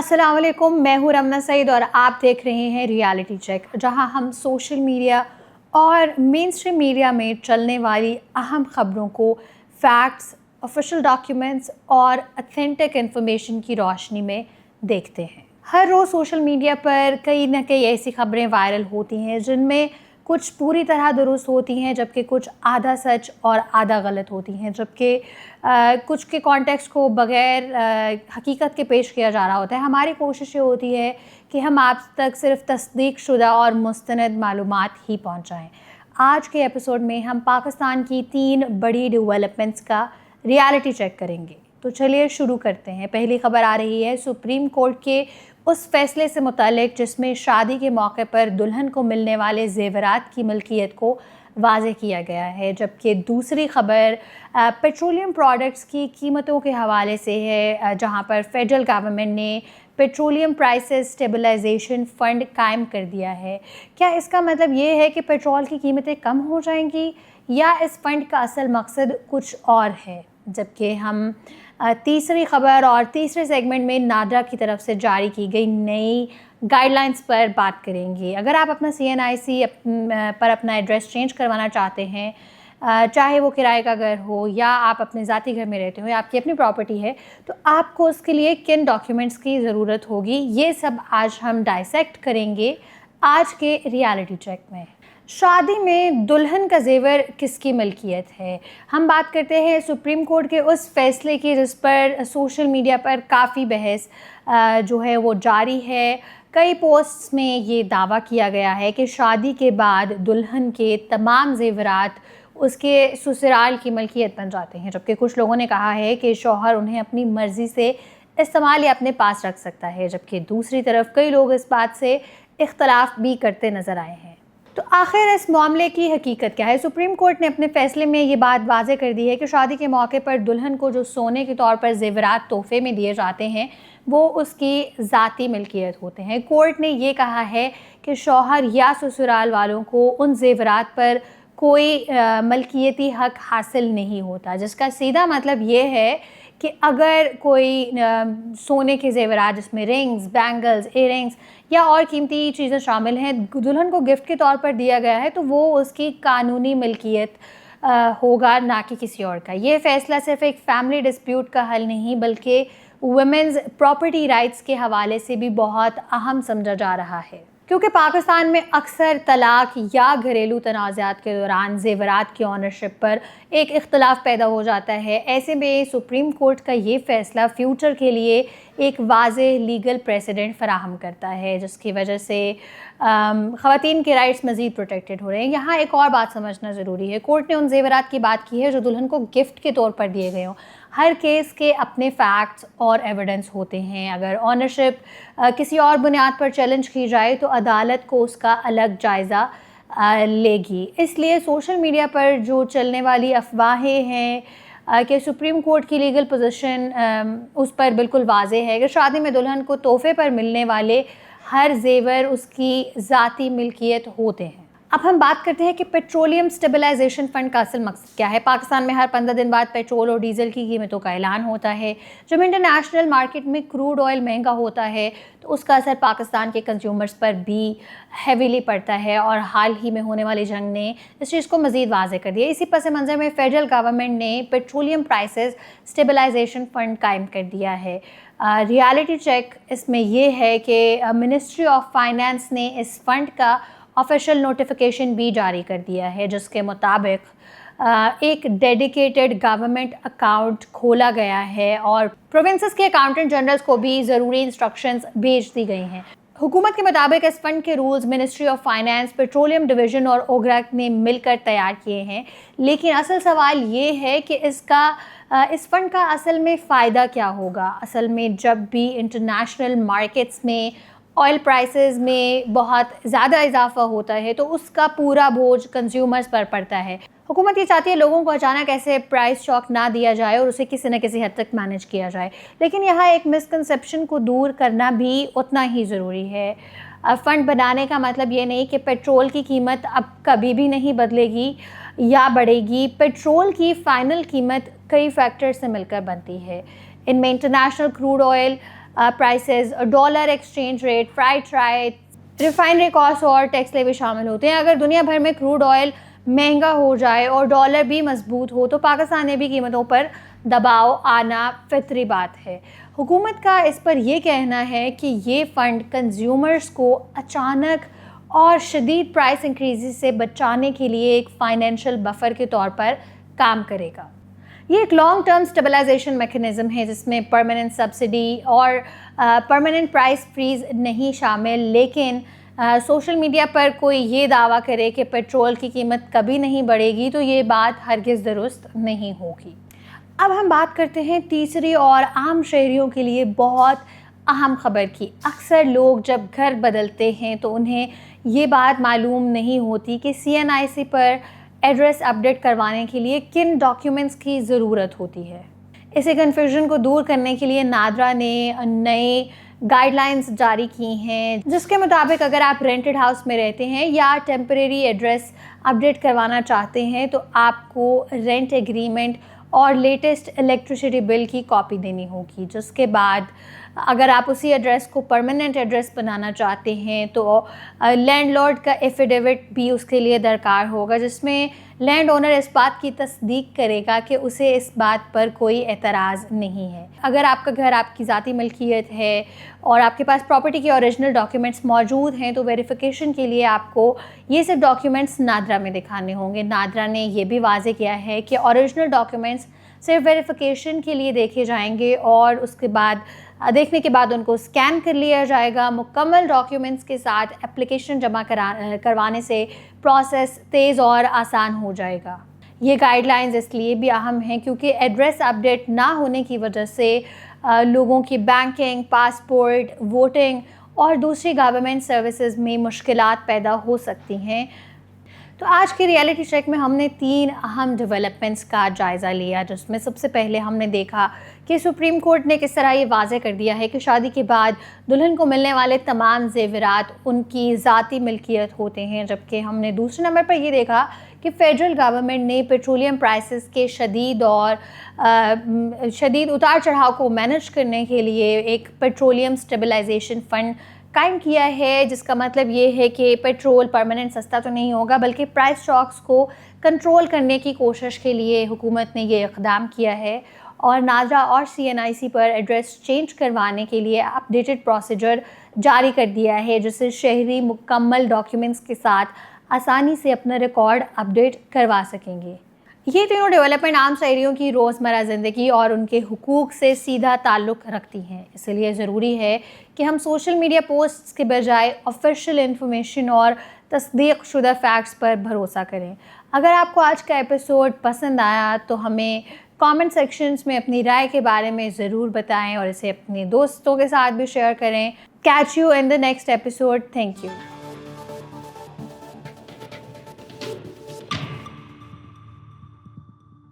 अस्सलाम वालेकुम, मैं हूँ रमना सईद और आप देख रहे हैं रियलिटी चेक, जहाँ हम सोशल मीडिया और मेन स्ट्रीम मीडिया में चलने वाली अहम ख़बरों को फैक्ट्स, ऑफिशियल डॉक्यूमेंट्स और ऑथेंटिक इन्फॉर्मेशन की रोशनी में देखते हैं। हर रोज़ सोशल मीडिया पर कई ना कई ऐसी ख़बरें वायरल होती हैं जिनमें कुछ पूरी तरह दुरुस्त होती हैं, जबकि कुछ आधा सच और आधा गलत होती हैं, जबकि कुछ के कॉन्टेक्स्ट को बग़ैर हकीकत के पेश किया जा रहा होता है। हमारी कोशिश ये होती है कि हम आप तक सिर्फ तस्दीक शुदा और मुस्तनद मालूमात ही पहुँचाएँ। आज के एपिसोड में हम पाकिस्तान की 3 बड़ी डेवलपमेंट्स का रियलिटी चेक करेंगे। तो चलिए शुरू करते हैं। पहली खबर आ रही है सुप्रीम कोर्ट के उस फैसले से मुतालिक जिसमें शादी के मौके पर दुल्हन को मिलने वाले ज़ेवरात की मिल्कियत को वाज़ेह किया गया है, जबकि दूसरी खबर पेट्रोलियम प्रोडक्ट्स की कीमतों के हवाले से है, जहां पर फेडरल गवर्नमेंट ने पेट्रोलियम प्राइसेस स्टेबलाइजेशन फ़ंड कायम कर दिया है। क्या इसका मतलब ये है कि पेट्रोल की कीमतें कम हो जाएंगी या इस फ़ंड का असल मकसद कुछ और है? जबकि हम तीसरी खबर और तीसरे सेगमेंट में नादरा की तरफ से जारी की गई नई गाइडलाइंस पर बात करेंगे। अगर आप अपना CNIC पर अपना एड्रेस चेंज करवाना चाहते हैं, चाहे वो किराए का घर हो या आप अपने ज़ाती घर में रहते हो या आपकी अपनी प्रॉपर्टी है, तो आपको उसके लिए किन डॉक्यूमेंट्स की ज़रूरत होगी, ये सब आज हम डाइसेक्ट करेंगे आज के रियलिटी चेक में। शादी में दुल्हन का जेवर किसकी मिल्कियत है? हम बात करते हैं सुप्रीम कोर्ट के उस फैसले की जिस पर सोशल मीडिया पर काफ़ी बहस जो है वो जारी है। कई पोस्ट्स में ये दावा किया गया है कि शादी के बाद दुल्हन के तमाम जेवरात उसके ससुराल की मिल्कियत बन जाते हैं, जबकि कुछ लोगों ने कहा है कि शौहर उन्हें अपनी मर्ज़ी से इस्तेमाल या अपने पास रख सकता है, जबकि दूसरी तरफ कई लोग इस बात से इख्तलाफ भी करते नज़र आए हैं। तो आखिर इस मामले की हकीकत क्या है? सुप्रीम कोर्ट ने अपने फ़ैसले में ये बात वाज़ेह कर दी है कि शादी के मौके पर दुल्हन को जो सोने के तौर पर ज़ेवरात तोहफ़े में दिए जाते हैं वो उसकी ज़ाती मिल्कियत होते हैं। कोर्ट ने ये कहा है कि शौहर या ससुराल वालों को उन ज़ेवरात पर कोई मलकियती हक़ हासिल नहीं होता, जिसका सीधा मतलब ये है कि अगर कोई सोने के ज़ेवरात जिसमें रिंग्स, बैंगल्स, इयररिंग्स या और कीमती चीज़ें शामिल हैं दुल्हन को गिफ्ट के तौर पर दिया गया है, तो वो उसकी कानूनी मिल्कियत होगा, ना कि किसी और का। ये फ़ैसला सिर्फ एक फैमिली डिस्प्यूट का हल नहीं बल्कि वुमेन्स प्रॉपर्टी राइट्स के हवाले से भी बहुत अहम समझा जा रहा है, क्योंकि पाकिस्तान में अक्सर तलाक या घरेलू तनाज़ात के दौरान ज़ेवरात की ऑनरशिप पर एक इख्तलाफ पैदा हो जाता है। ऐसे में सुप्रीम कोर्ट का ये फ़ैसला फ्यूचर के लिए एक वाज़ेह लीगल प्रेसिडेंट फ़राहम करता है, जिसकी वजह से ख़वातीन के राइट्स मज़ीद प्रोटेक्टेड हो रहे हैं। यहाँ एक और बात समझना ज़रूरी है। कोर्ट ने उन ज़ेवरात की बात की है जो दुल्हन को गिफ्ट के तौर पर दिए गए हों। हर केस के अपने फैक्ट्स और एविडेंस होते हैं। अगर ऑनरशिप किसी और बुनियाद पर चैलेंज की जाए तो अदालत को उसका अलग जायज़ा लेगी। इसलिए सोशल मीडिया पर जो चलने वाली अफवाहें हैं कि सुप्रीम कोर्ट की लीगल पोजीशन उस पर बिल्कुल वाज़ेह है कि शादी में दुल्हन को तोहफ़े पर मिलने वाले हर जेवर उसकी ज़ाती मिल्कियत होते हैं। अब हम बात करते हैं कि पेट्रोलियम स्टेबलाइजेशन फ़ंड का असल मकसद क्या है। पाकिस्तान में हर 15 दिन बाद पेट्रोल और डीज़ल की कीमतों का ऐलान होता है। जब इंटरनेशनल मार्केट में क्रूड ऑयल महंगा होता है तो उसका असर पाकिस्तान के कंज्यूमर्स पर भी हेवीली पड़ता है, और हाल ही में होने वाली जंग ने इस चीज़ को मज़ीद वाज़ेह कर दिया। इसी पस मंज़र में फेडरल गवर्नमेंट ने पेट्रोलियम प्राइसेस स्टेबलाइजेशन फ़ंड कायम कर दिया है। रियलिटी चेक इसमें यह है कि मिनिस्ट्री ऑफ फाइनेंस ने इस फ़ंड का ऑफिशियल नोटिफिकेशन भी जारी कर दिया है, जिसके मुताबिक एक डेडिकेटेड गवर्नमेंट अकाउंट खोला गया है और प्रोविंसेस के अकाउंटेंट जनरल्स को भी ज़रूरी इंस्ट्रक्शंस भेज दी गई हैं। हुकूमत के मुताबिक इस फ़ंड के rules ministry of finance, petroleum division और ओग्रक ने मिलकर तैयार किए हैं, लेकिन असल सवाल ये है कि इस फ़ंड का असल में फ़ायदा क्या होगा। असल में जब भी इंटरनेशनल मार्केट्स में ऑयल प्राइसेस में बहुत ज़्यादा इजाफा होता है तो उसका पूरा बोझ कंज्यूमर्स पर पड़ता है। हुकूमत ये चाहती है लोगों को अचानक ऐसे प्राइस शॉक ना दिया जाए और उसे किसी न किसी हद तक मैनेज किया जाए, लेकिन यहाँ एक मिसकंसेप्शन को दूर करना भी उतना ही ज़रूरी है। फ़ंड बनाने का मतलब ये नहीं कि पेट्रोल की कीमत अब कभी भी नहीं बदलेगी या बढ़ेगी। पेट्रोल की फ़ाइनल कीमत कई फैक्टर्स से मिलकर बनती है। इनमें international crude oil prices, dollar exchange rate, freight rate, refinery cost और टैक्स लेवी शामिल होते हैं। अगर दुनिया भर में क्रूड ऑयल महंगा हो जाए और डॉलर भी मजबूत हो तो पाकिस्तान में भी कीमतों पर दबाव आना फितरी बात है। हुकूमत का इस पर यह कहना है कि ये फ़ंड कंज्यूमर्स को अचानक और शदीद प्राइस इंक्रीज़ से बचाने के लिए एक फ़ाइनेंशियल बफर के तौर पर काम करेगा। ये एक लॉन्ग टर्म स्टेबलाइजेशन मैकेनिज़्म है जिसमें परमानेंट सब्सिडी और परमानेंट प्राइस फ्रीज़ नहीं शामिल, लेकिन सोशल मीडिया पर कोई ये दावा करे कि पेट्रोल की कीमत कभी नहीं बढ़ेगी तो ये बात हरगिज़ दुरुस्त नहीं होगी। अब हम बात करते हैं तीसरी और आम शहरियों के लिए बहुत अहम खबर की। अक्सर लोग जब घर बदलते हैं तो उन्हें ये बात मालूम नहीं होती कि CNIC पर एड्रेस अपडेट करवाने के लिए किन डॉक्यूमेंट्स की ज़रूरत होती है। इसे कन्फ्यूजन को दूर करने के लिए नादरा ने नए गाइडलाइंस जारी की हैं, जिसके मुताबिक अगर आप रेंटेड हाउस में रहते हैं या टेम्परेरी एड्रेस अपडेट करवाना चाहते हैं तो आपको रेंट एग्रीमेंट और लेटेस्ट इलेक्ट्रिसिटी बिल की कॉपी देनी होगी। जिसके बाद अगर आप उसी एड्रेस को परमानेंट एड्रेस बनाना चाहते हैं तो लैंडलॉर्ड का एफिडेविट भी उसके लिए दरकार होगा, जिसमें लैंड ओनर इस बात की तस्दीक करेगा कि उसे इस बात पर कोई एतराज़ नहीं है। अगर आपका घर आपकी ज़ाती मलकियत है और आपके पास प्रॉपर्टी के ओरिजिनल डॉक्यूमेंट्स मौजूद हैं तो वेरिफिकेशन के लिए आपको ये सब डॉक्यूमेंट्स नादरा में दिखाने होंगे। नादरा ने यह भी वाज़े किया है कि ओरिजिनल डॉक्यूमेंट्स सिर्फ वेरिफिकेशन के लिए देखे जाएंगे और उसके बाद देखने के बाद उनको स्कैन कर लिया जाएगा। मुकम्मल डॉक्यूमेंट्स के साथ एप्लीकेशन जमा करवाने से प्रोसेस तेज़ और आसान हो जाएगा। ये गाइडलाइंस इसलिए भी अहम हैं क्योंकि एड्रेस अपडेट ना होने की वजह से लोगों की बैंकिंग, पासपोर्ट, वोटिंग और दूसरी गवर्नमेंट सर्विसेज में मुश्किलात पैदा हो सकती हैं। तो आज के रियलिटी चेक में हमने 3 अहम डेवलपमेंट्स का जायज़ा लिया, जिसमें सबसे पहले हमने देखा कि सुप्रीम कोर्ट ने किस तरह ये वाज़े कर दिया है कि शादी के बाद दुल्हन को मिलने वाले तमाम ज़ेवरात उनकी ज़ाती मिल्कियत होते हैं। जबकि हमने दूसरे नंबर पर ये देखा कि फ़ेडरल गवर्नमेंट ने पेट्रोलियम प्राइसेस के शदीद उतार चढ़ाव को मैनेज करने के लिए एक पेट्रोलियम स्टेबलाइजेशन फ़ंड कायम किया है, जिसका मतलब ये है कि पेट्रोल परमानेंट सस्ता तो नहीं होगा बल्कि प्राइस शॉक्स को कंट्रोल करने की कोशिश के लिए हुकूमत ने ये इक़दाम किया है। और नादरा और CNIC पर एड्रेस चेंज करवाने के लिए अपडेटेड प्रोसीजर जारी कर दिया है, जिससे शहरी मुकम्मल डॉक्यूमेंट्स के साथ आसानी से अपना रिकॉर्ड अपडेट करवा सकेंगे। ये तीनों डेवलपमेंट आम शहरियों की रोज़मर्रा ज़िंदगी और उनके हुकूक से सीधा ताल्लुक़ रखती हैं। इसलिए ज़रूरी है कि हम सोशल मीडिया पोस्ट्स के बजाय ऑफिशियल इन्फॉर्मेशन और तस्दीक शुदा फैक्ट्स पर भरोसा करें। अगर आपको आज का एपिसोड पसंद आया तो हमें कमेंट सेक्शंस में अपनी राय के बारे में ज़रूर बताएं और इसे अपने दोस्तों के साथ भी शेयर करें। Catch you in the next episode. Thank you.